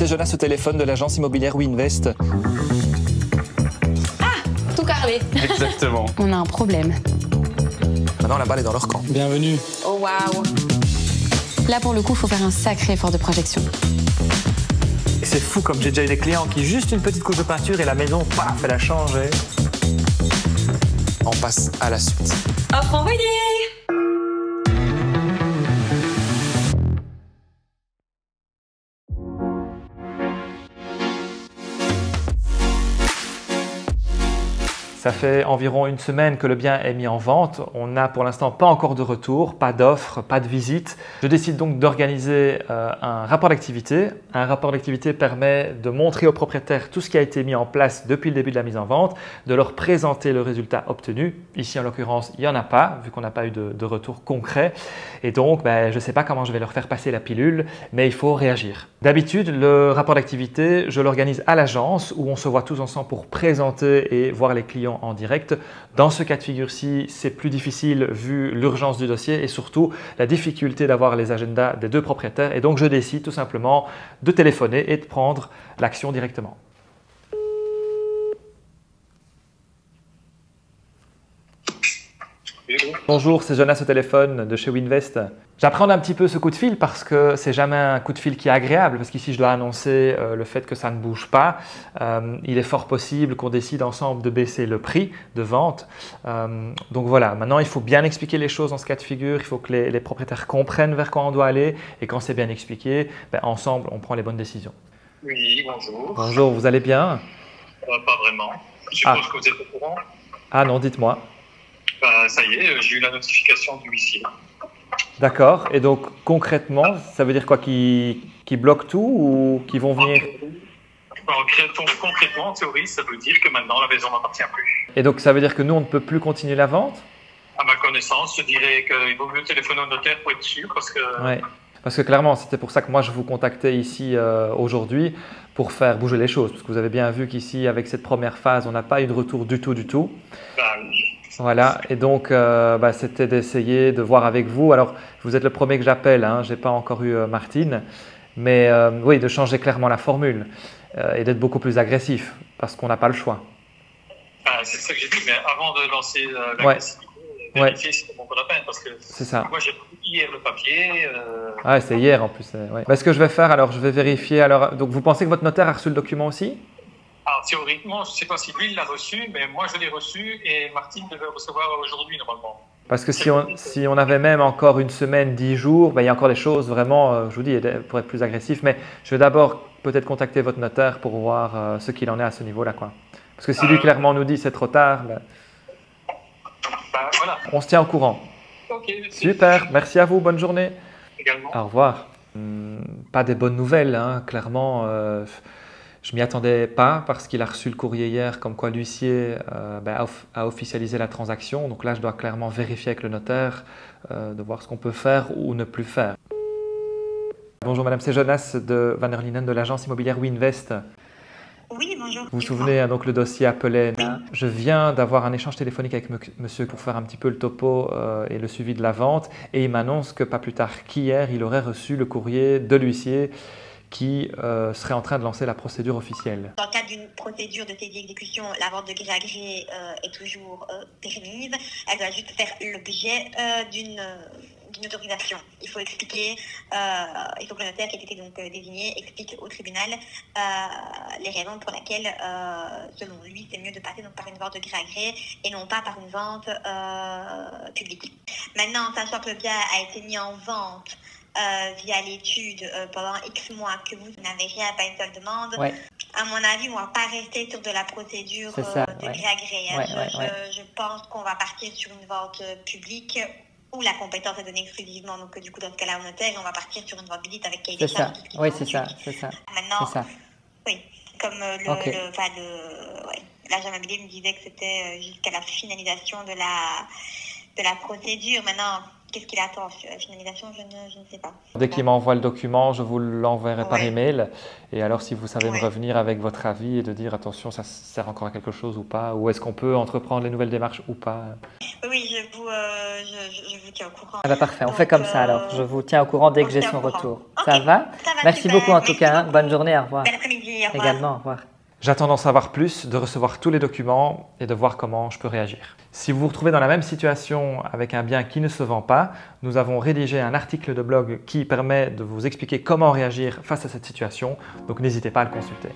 c'est Jonas au téléphone de l'agence immobilière WeInvest. Tout carré. Exactement. On a un problème. Maintenant, la balle est dans leur camp. Bienvenue. Oh waouh. Là, pour le coup, il faut faire un sacré effort de projection. C'est fou comme j'ai déjà eu des clients qui juste une petite couche de peinture et la maison, paf, elle a changé. On passe à la suite. Offre envoyée. Ça fait environ une semaine que le bien est mis en vente. On n'a pour l'instant pas encore de retour, pas d'offre, pas de visite. Je décide donc d'organiser un rapport d'activité. Un rapport d'activité permet de montrer aux propriétaires tout ce qui a été mis en place depuis le début de la mise en vente, de leur présenter le résultat obtenu. Ici, en l'occurrence, il n'y en a pas, vu qu'on n'a pas eu de retour concret. Et donc, je ne sais pas comment je vais leur faire passer la pilule, mais il faut réagir. D'habitude, le rapport d'activité, je l'organise à l'agence où on se voit tous ensemble pour présenter et voir les clients en direct. Dans ce cas de figure-ci, c'est plus difficile vu l'urgence du dossier et surtout la difficulté d'avoir les agendas des deux propriétaires. Et donc, je décide tout simplement de téléphoner et de prendre l'action directement. Bonjour, c'est Jonas au téléphone de chez WeInvest. J'appréhende un petit peu ce coup de fil parce que c'est jamais un coup de fil qui est agréable parce qu'ici je dois annoncer le fait que ça ne bouge pas. Il est fort possible qu'on décide ensemble de baisser le prix de vente. Donc voilà, maintenant il faut bien expliquer les choses dans ce cas de figure. Il faut que les propriétaires comprennent vers quoi on doit aller et quand c'est bien expliqué, ensemble on prend les bonnes décisions. Oui, bonjour. Bonjour, vous allez bien? Pas vraiment. Je suppose que vous êtes au courant. Ah non, dites-moi. Ça y est, j'ai eu la notification du huissier. D'accord. Et donc concrètement, ça veut dire quoi? Qu'ils bloquent tout ou qu'ils vont venir? Concrètement, en théorie, ça veut dire que maintenant la maison n'appartient plus. Et donc ça veut dire que nous, on ne peut plus continuer la vente? À ma connaissance, je dirais qu'il vaut mieux téléphoner au notaire pour être sûr parce que… Ouais. Parce que clairement, c'était pour ça que moi je vous contactais ici aujourd'hui pour faire bouger les choses. Parce que vous avez bien vu qu'ici, avec cette première phase, on n'a pas eu de retour du tout. Oui. Voilà, et donc c'était d'essayer de voir avec vous. Alors, vous êtes le premier que j'appelle, hein, je n'ai pas encore eu Martine, mais oui, de changer clairement la formule et d'être beaucoup plus agressif parce qu'on n'a pas le choix. C'est ça que j'ai dit, mais avant de lancer l'agressivité, vérifier si c'est bon pour la peine parce que c'est ça. Moi j'ai pris hier le papier. Ah, c'est hier en plus. Ouais. Ce que je vais faire, alors je vais vérifier. Alors, donc vous pensez que votre notaire a reçu le document aussi? Alors, théoriquement, je ne sais pas si lui il l'a reçu, mais moi je l'ai reçu et Martine devait le recevoir aujourd'hui normalement. Parce que si on avait même encore une semaine, 10 jours, il y a encore des choses vraiment, je vous dis, pour être plus agressif. Mais je vais d'abord peut-être contacter votre notaire pour voir ce qu'il en est à ce niveau-là, quoi. Parce que si lui clairement nous dit c'est trop tard, voilà. On se tient au courant. Ok. Super, merci à vous, bonne journée. Également. Au revoir. Pas des bonnes nouvelles, hein, clairement. Je ne m'y attendais pas parce qu'il a reçu le courrier hier comme quoi l'huissier a officialisé la transaction. Donc là, je dois clairement vérifier avec le notaire de voir ce qu'on peut faire ou ne plus faire. Bonjour madame, c'est Jonas de Van der Linden de l'agence immobilière WeInvest. Oui, bonjour. Vous vous souvenez, hein, donc le dossier appelait. Oui. Je viens d'avoir un échange téléphonique avec monsieur pour faire un petit peu le topo et le suivi de la vente. Et il m'annonce que pas plus tard qu'hier, il aurait reçu le courrier de l'huissier qui serait en train de lancer la procédure officielle. Dans le cadre d'une procédure de saisie exécution, la vente de gré à gré est toujours permise. Elle doit juste faire l'objet d'une autorisation. Il faut expliquer, il faut que le notaire qui a été donc désigné explique au tribunal les raisons pour lesquelles, selon lui, c'est mieux de passer donc par une vente de gré à gré et non pas par une vente publique. Maintenant, sachant que le bien a été mis en vente via l'étude pendant X mois, que vous n'avez rien, pas une seule demande, à mon avis, on ne va pas rester sur de la procédure de gré à gré. Je pense qu'on va partir sur une vente publique où la compétence est donnée exclusivement, donc du coup dans ce cas-là au notaire, on va partir sur une vente visite avec cahier des charges. Oui, c'est ça. Maintenant, oui, comme l'agent immobilier me disait que c'était jusqu'à la finalisation de la procédure. Maintenant, qu'est-ce qu'il attend sur la finalisation, je ne sais pas. Dès qu'il m'envoie le document, je vous l'enverrai par email. Et alors, si vous savez me revenir avec votre avis et de dire attention, ça sert encore à quelque chose ou pas, ou est-ce qu'on peut entreprendre les nouvelles démarches ou pas. Oui, je vous tiens au courant. Ah bah parfait, on fait comme ça alors. Je vous tiens au courant dès que j'ai son retour. Ça va? Ça va, Merci super. beaucoup en tout Merci cas. Hein. beaucoup. Bonne journée, au revoir. Bon après-midi, au revoir. Également, au revoir. J'attends d'en savoir plus, de recevoir tous les documents et de voir comment je peux réagir. Si vous vous retrouvez dans la même situation avec un bien qui ne se vend pas, nous avons rédigé un article de blog qui permet de vous expliquer comment réagir face à cette situation, donc n'hésitez pas à le consulter.